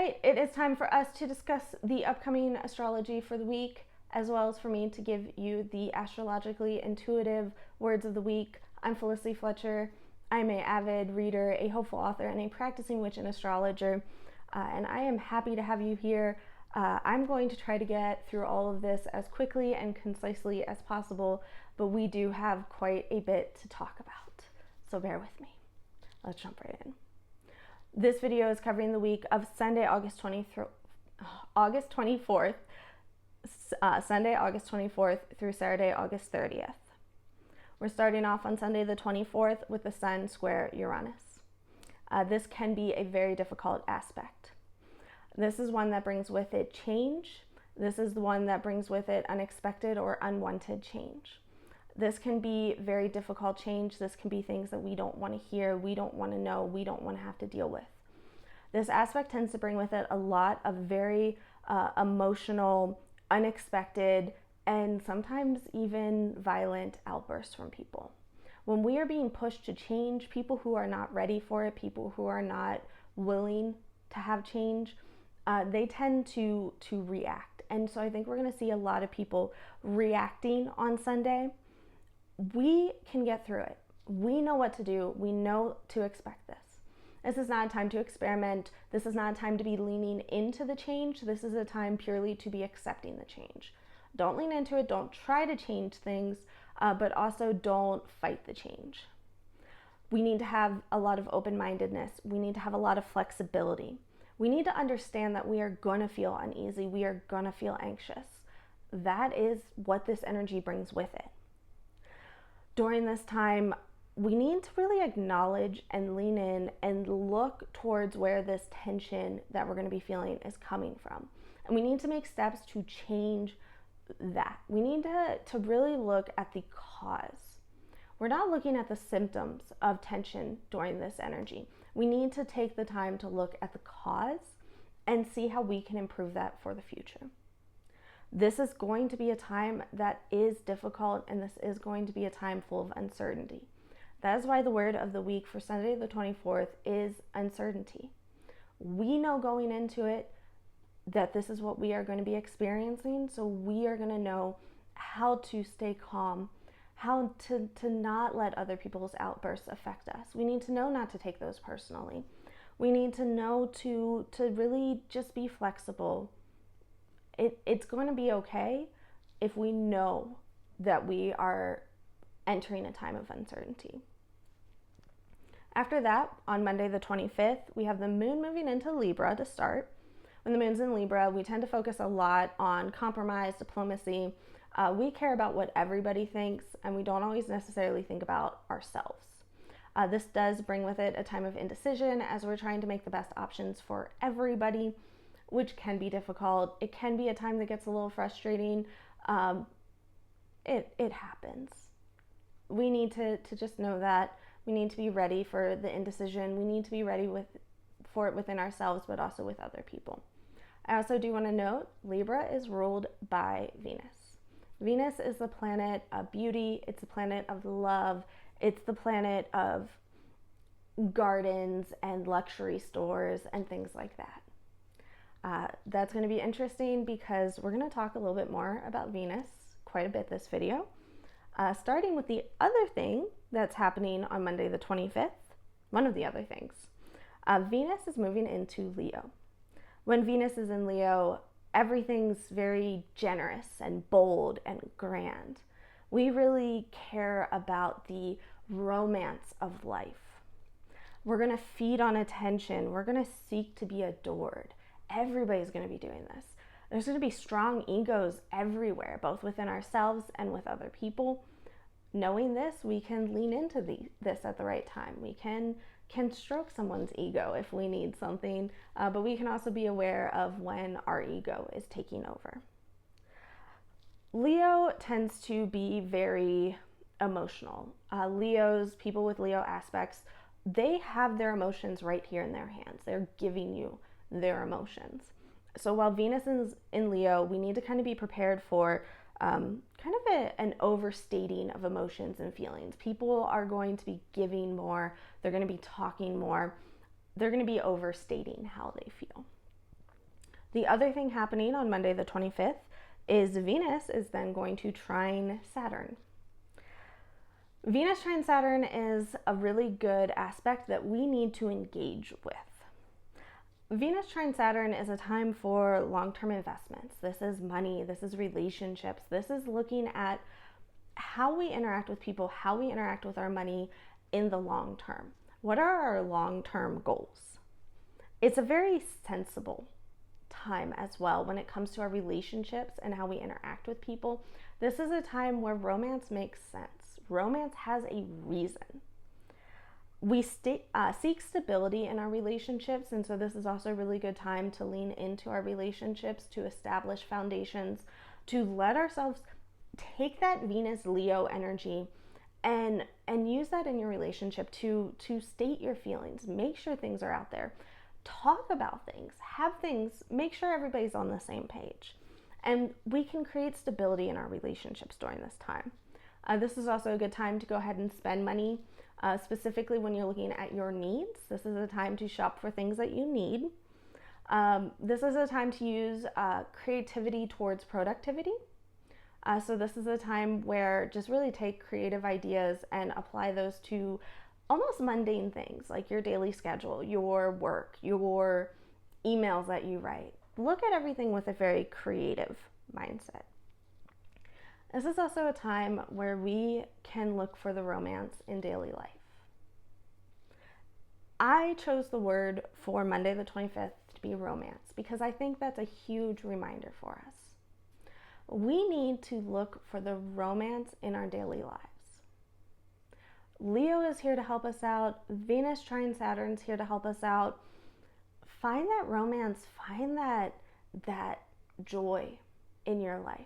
right, it is time for us to discuss the upcoming astrology for the week, as well as for me to give you the astrologically intuitive words of the week. I'm Felicity Fletcher. I'm an avid reader, a hopeful author, and a practicing witch and astrologer, and I am happy to have you here. I'm going to try to get through all of this as quickly and concisely as possible, but we do have quite a bit to talk about, so bear with me. Let's jump right in. This video is covering the week of Sunday, August 24th, Sunday, August 24th through Saturday, August 30th. We're starting off on Sunday the 24th with the Sun square Uranus. This can be a very difficult aspect. This is one that brings with it change. This is the one that brings with it unexpected or unwanted change. This can be very difficult change. This can be things that we don't want to hear, we don't want to know, we don't want to have to deal with. This aspect tends to bring with it a lot of very emotional, unexpected, and sometimes even violent outbursts from people. When we are being pushed to change, people who are not ready for it, people who are not willing to have change, they tend to react. And so I think we're going to see a lot of people reacting on Sunday. We can get through it. We know what to do. We know to expect this. This is not a time to experiment. This is not a time to be leaning into the change. This is a time purely to be accepting the change. Don't lean into it. Don't try to change things, but also don't fight the change. We need to have a lot of open-mindedness. We need to have a lot of flexibility. We need to understand that we are going to feel uneasy. We are going to feel anxious. That is what this energy brings with it. During this time, we need to really acknowledge and lean in and look towards where this tension that we're going to be feeling is coming from. And we need to make steps to change that. We need to really look at the cause. We're not looking at the symptoms of tension during this energy. We need to take the time to look at the cause and see how we can improve that for the future. This is going to be a time that is difficult, and this is going to be a time full of uncertainty. That is why the word of the week for Sunday the 24th is uncertainty. We know going into it that this is what we are going to be experiencing, so we are going to know how to stay calm, how to not let other people's outbursts affect us. We need to know not to take those personally. We need to know to really just be flexible. It's going to be okay if we know that we are entering a time of uncertainty. After that, on Monday the 25th, we have the moon moving into Libra to start. When the moon's in Libra, we tend to focus a lot on compromise, diplomacy. We care about what everybody thinks, and we don't always necessarily think about ourselves. This does bring with it a time of indecision as we're trying to make the best options for everybody, which can be difficult. It can be a time that gets a little frustrating. It happens. We need to just know that. We need to be ready for the indecision. We need to be ready for it within ourselves, but also with other people. I also do want to note, Libra is ruled by Venus. Venus is the planet of beauty. It's the planet of love. It's the planet of gardens and luxury stores and things like that. That's going to be interesting because we're going to talk a little bit more about Venus quite a bit this video. Starting with the other thing that's happening on Monday the 25th, one of the other things. Venus is moving into Leo. When Venus is in Leo, everything's very generous and bold and grand. We really care about the romance of life. We're going to feed on attention. We're going to seek to be adored. Everybody's going to be doing this. There's going to be strong egos everywhere, both within ourselves and with other people. Knowing this, we can lean into this at the right time. We can stroke someone's ego if we need something, but we can also be aware of when our ego is taking over. Leo tends to be very emotional. People with Leo aspects, they have their emotions right here in their hands. They're giving you their emotions. So while Venus is in Leo, we need to kind of be prepared for an overstating of emotions and feelings. People are going to be giving more. They're going to be talking more. They're going to be overstating how they feel. The other thing happening on Monday the 25th is Venus is then going to trine Saturn. Venus trine Saturn is a really good aspect that we need to engage with. Venus trine Saturn is a time for long-term investments. This is money, this is relationships, this is looking at how we interact with people, how we interact with our money in the long term. What are our long-term goals? It's a very sensible time as well when it comes to our relationships and how we interact with people. This is a time where romance makes sense. Romance has a reason. We seek stability in our relationships, and so this is also a really good time to lean into our relationships, to establish foundations, to let ourselves take that Venus Leo energy and use that in your relationship to state your feelings, make sure things are out there, talk about things, have things, make sure everybody's on the same page. And we can create stability in our relationships during this time. This is also a good time to go ahead and spend money, specifically when you're looking at your needs. This is a time to shop for things that you need. This is a time to use creativity towards productivity. So this is a time where just really take creative ideas and apply those to almost mundane things like your daily schedule, your work, your emails that you write. Look at everything with a very creative mindset. This is also a time where we can look for the romance in daily life. I chose the word for Monday the 25th to be romance because I think that's a huge reminder for us. We need to look for the romance in our daily lives. Leo is here to help us out. Venus trine Saturn's here to help us out. Find that romance, find that joy in your life.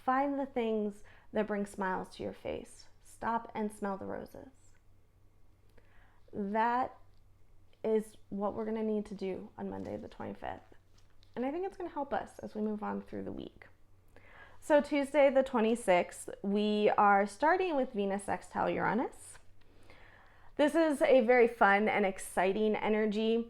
Find the things that bring smiles to your face. Stop and smell the roses. That is what we're going to need to do on Monday the 25th. And I think it's going to help us as we move on through the week. So Tuesday the 26th, we are starting with Venus sextile Uranus. This is a very fun and exciting energy.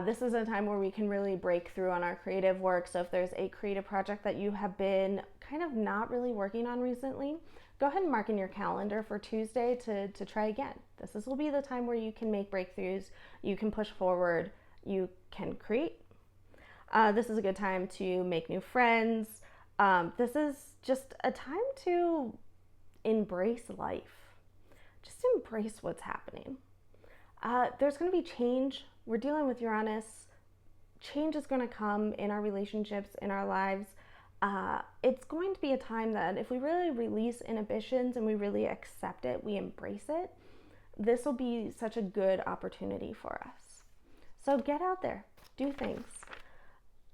This is a time where we can really break through on our creative work. So if there's a creative project that you have been kind of not really working on recently, go ahead and mark in your calendar for Tuesday to try again. This will be the time where you can make breakthroughs, you can push forward, you can create. This is a good time to make new friends. This is just a time to embrace life. Just embrace what's happening. There's going to be change. We're dealing with Uranus. Change is going to come in our relationships, in our lives. It's going to be a time that if we really release inhibitions and we really accept it, we embrace it, this will be such a good opportunity for us. So get out there, do things.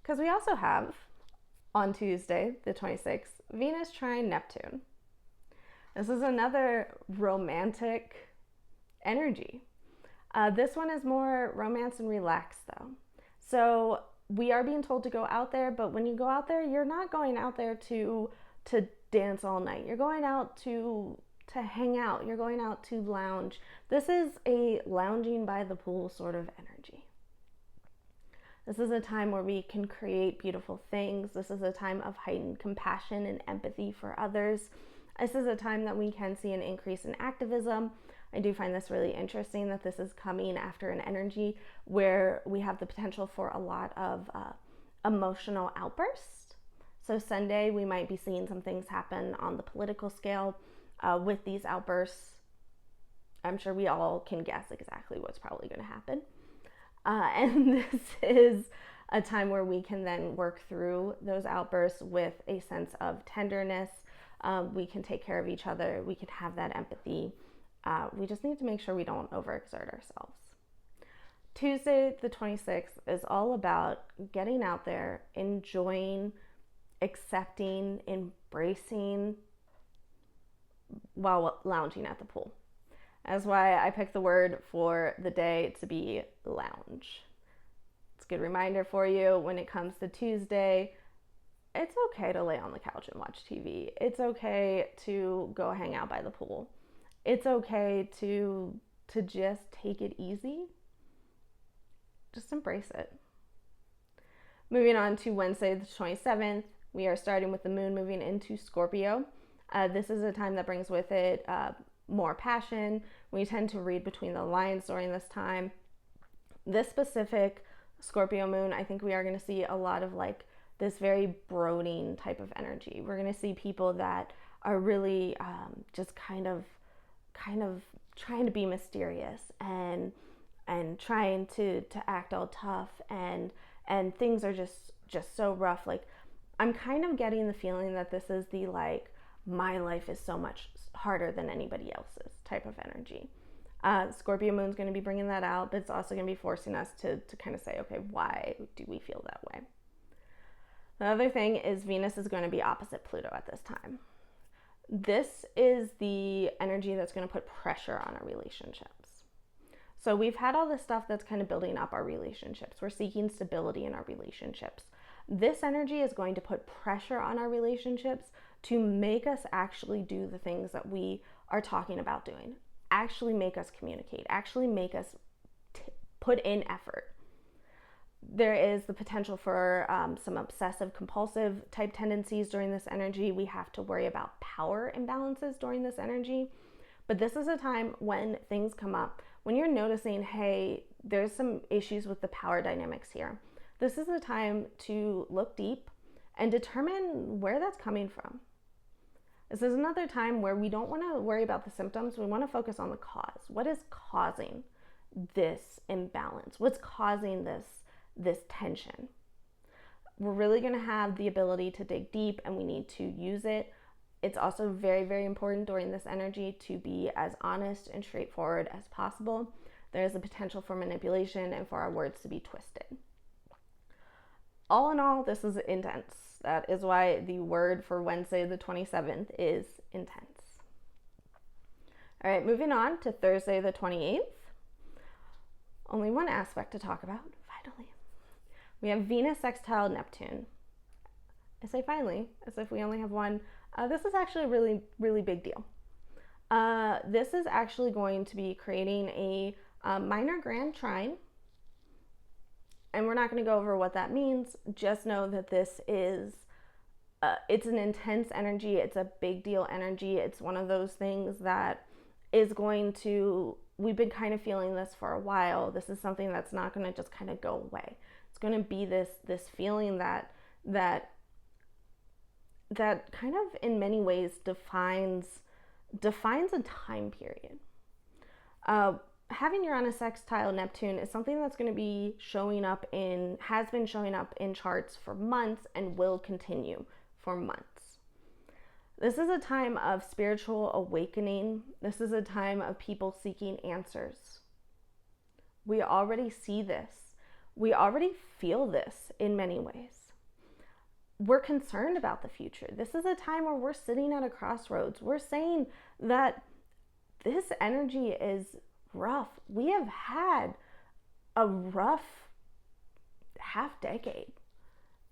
Because we also have, on Tuesday, the 26th, Venus trine Neptune. This is another romantic energy. This one is more romance and relaxed though. So we are being told to go out there, but when you go out there, you're not going out there to dance all night. You're going out to hang out. You're going out to lounge. This is a lounging by the pool sort of energy. This is a time where we can create beautiful things. This is a time of heightened compassion and empathy for others. This is a time that we can see an increase in activism. I do find this really interesting that this is coming after an energy where we have the potential for a lot of emotional outbursts. So Sunday, we might be seeing some things happen on the political scale with these outbursts. I'm sure we all can guess exactly what's probably going to happen. And this is a time where we can then work through those outbursts with a sense of tenderness. We can take care of each other. We can have that empathy. We just need to make sure we don't overexert ourselves. Tuesday, the 26th, is all about getting out there, enjoying, accepting, embracing while lounging at the pool. That's why I picked the word for the day to be lounge. It's a good reminder for you when it comes to Tuesday. It's okay to lay on the couch and watch TV. It's okay to go hang out by the pool. It's okay to just take it easy. Just embrace it. Moving on to Wednesday, the 27th, we are starting with the moon moving into Scorpio. This is a time that brings with it more passion. We tend to read between the lines during this time. This specific Scorpio moon, I think we are going to see a lot of like this very brooding type of energy. We're going to see people that are really just kind of trying to be mysterious and trying to act all tough, and things are just so rough. Like, I'm kind of getting the feeling that this is the like, my life is so much harder than anybody else's type of energy. Scorpio moon's going to be bringing that out, but it's also going to be forcing us to kind of say, okay, why do we feel that way? The other thing is Venus is going to be opposite Pluto at this time. This is the energy that's going to put pressure on our relationships. So we've had all this stuff that's kind of building up our relationships. We're seeking stability in our relationships. This energy is going to put pressure on our relationships to make us actually do the things that we are talking about doing, actually make us communicate, actually make us put in effort. There is the potential for some obsessive compulsive type tendencies during this energy. We have to worry about power imbalances during this energy. But this is a time when things come up, when you're noticing, hey, there's some issues with the power dynamics here. This is the time to look deep and determine where that's coming from. This is another time where we don't want to worry about the symptoms. We want to focus on the cause. What is causing this imbalance? What's causing this tension? We're really going to have the ability to dig deep, and we need to use it. It's also very, very important during this energy to be as honest and straightforward as possible. There's a potential for manipulation and for our words to be twisted. All in all, this is intense. That is why the word for Wednesday, the 27th, is intense. All right, moving on to Thursday, the 28th. Only one aspect to talk about, finally. We have Venus sextile Neptune. I say finally, as if we only have one. This is actually a really, really big deal. This is actually going to be creating a minor grand trine. And we're not going to go over what that means. Just know that this is, it's an intense energy. It's a big deal energy. It's one of those things that is going to, we've been kind of feeling this for a while. This is something that's not going to just kind of go away. It's going to be this feeling that kind of in many ways defines a time period. Having Uranus sextile Neptune is something that's going to be has been showing up in charts for months and will continue for months. This is a time of spiritual awakening. This is a time of people seeking answers. We already see this. We already feel this in many ways. We're concerned about the future. This is a time where we're sitting at a crossroads. We're saying that this energy is rough. We have had a rough half decade.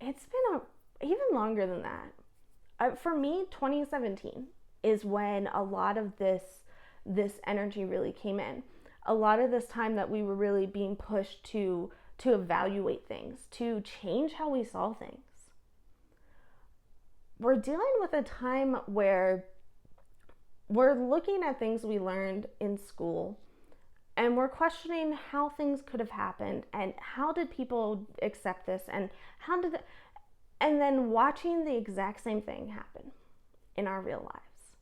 It's been even longer than that. For me, 2017 is when a lot of this energy really came in. A lot of this time that we were really being pushed to evaluate things, to change how we saw things. We're dealing with a time where we're looking at things we learned in school, and we're questioning how things could have happened and how did people accept this, and and then watching the exact same thing happen in our real lives.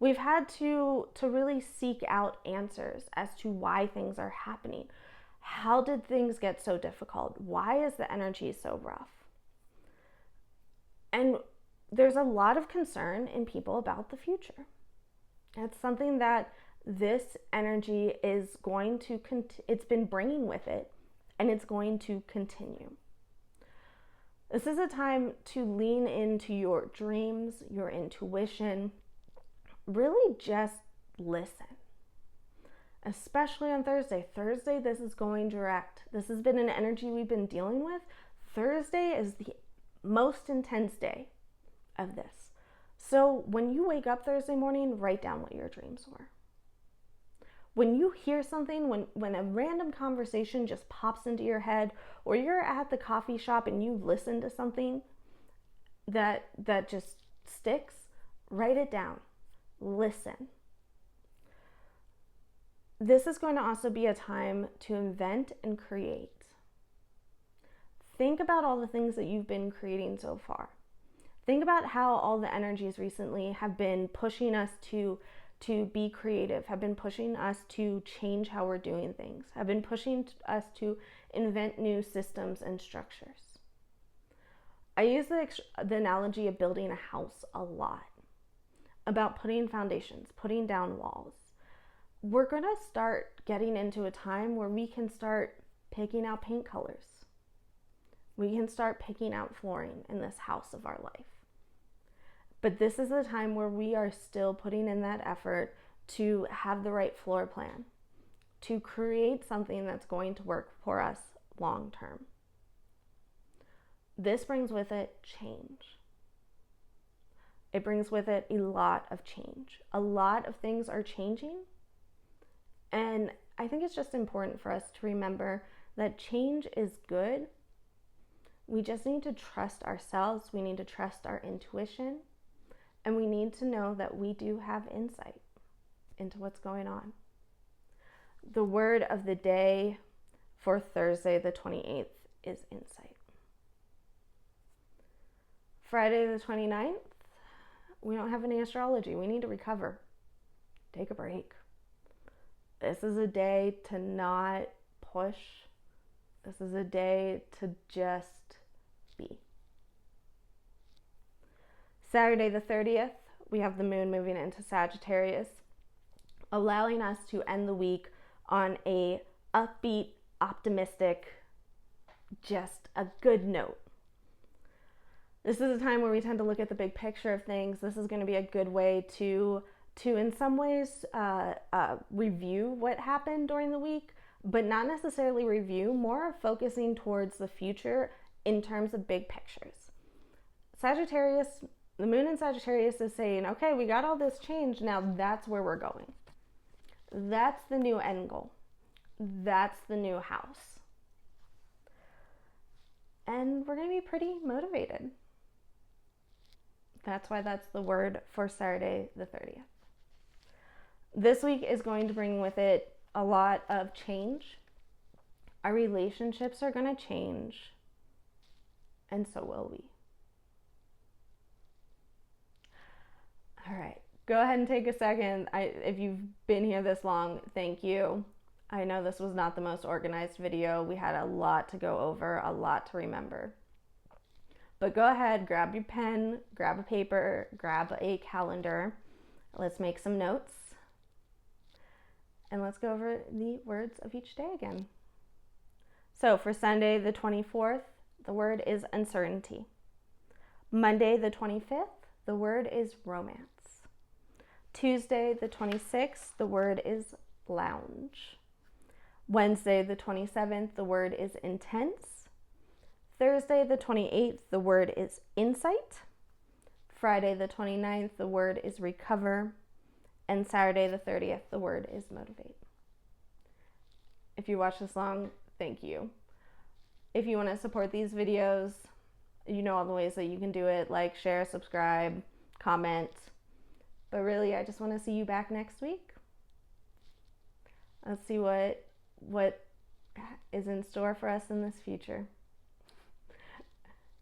We've had to really seek out answers as to why things are happening. How did things get so difficult? Why is the energy so rough? And there's a lot of concern in people about the future. It's something that this energy is going to, it's been bringing with it, and it's going to continue. This is a time to lean into your dreams, your intuition, really just listen. Especially on Thursday. Thursday, this is going direct. This has been an energy we've been dealing with. Thursday is the most intense day of this. So when you wake up Thursday morning, write down what your dreams were. When you hear something, when a random conversation just pops into your head, or you're at the coffee shop and you listen to something that just sticks, write it down. Listen. This is going to also be a time to invent and create. Think about all the things that you've been creating so far. Think about how all the energies recently have been pushing us to be creative, have been pushing us to change how we're doing things, have been pushing us to invent new systems and structures. I use the analogy of building a house a lot, about putting foundations, putting down walls. We're going to start getting into a time where we can start picking out paint colors. We can start picking out flooring in this house of our life. But this is the time where we are still putting in that effort to have the right floor plan, to create something that's going to work for us long term. This brings with it change. It brings with it a lot of change. A lot of things are changing. And I think it's just important for us to remember that change is good. We just need to trust ourselves. We need to trust our intuition. And we need to know that we do have insight into what's going on. The word of the day for Thursday, the 28th, is insight. Friday, the 29th, we don't have any astrology. We need to recover. Take a break. This is a day to not push. This is a day to just be. Saturday the 30th, we have the moon moving into Sagittarius, allowing us to end the week on a upbeat, optimistic, just a good note. This is a time where we tend to look at the big picture of things. This is going to be a good way to in some ways, review what happened during the week, but not necessarily review, more focusing towards the future in terms of big pictures. Sagittarius, the moon in Sagittarius is saying, okay, we got all this change, now that's where we're going. That's the new end goal. That's the new house. And we're going to be pretty motivated. That's why that's the word for Saturday the 30th. This week is going to bring with it a lot of change. Our relationships are going to change, and so will we. All right, go ahead and take a second. If you've been here this long, thank you. I know this was not the most organized video. We had a lot to go over, a lot to remember. But go ahead, grab your pen, grab a paper, grab a calendar. Let's make some notes. And let's go over the words of each day again. So for Sunday the 24th, the word is uncertainty. Monday the 25th, the word is romance. Tuesday the 26th, the word is lounge. Wednesday the 27th, the word is intense. Thursday the 28th, the word is insight. Friday the 29th, the word is recover. And Saturday the 30th, the word is motivate. If you watch this long, thank you. If you want to support these videos, you know all the ways that you can do it, like, share, subscribe, comment. But really, I just want to see you back next week. Let's see what is in store for us in this future.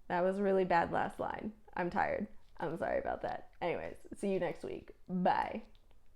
That was a really bad last line. I'm tired. I'm sorry about that. Anyways, see you next week. Bye.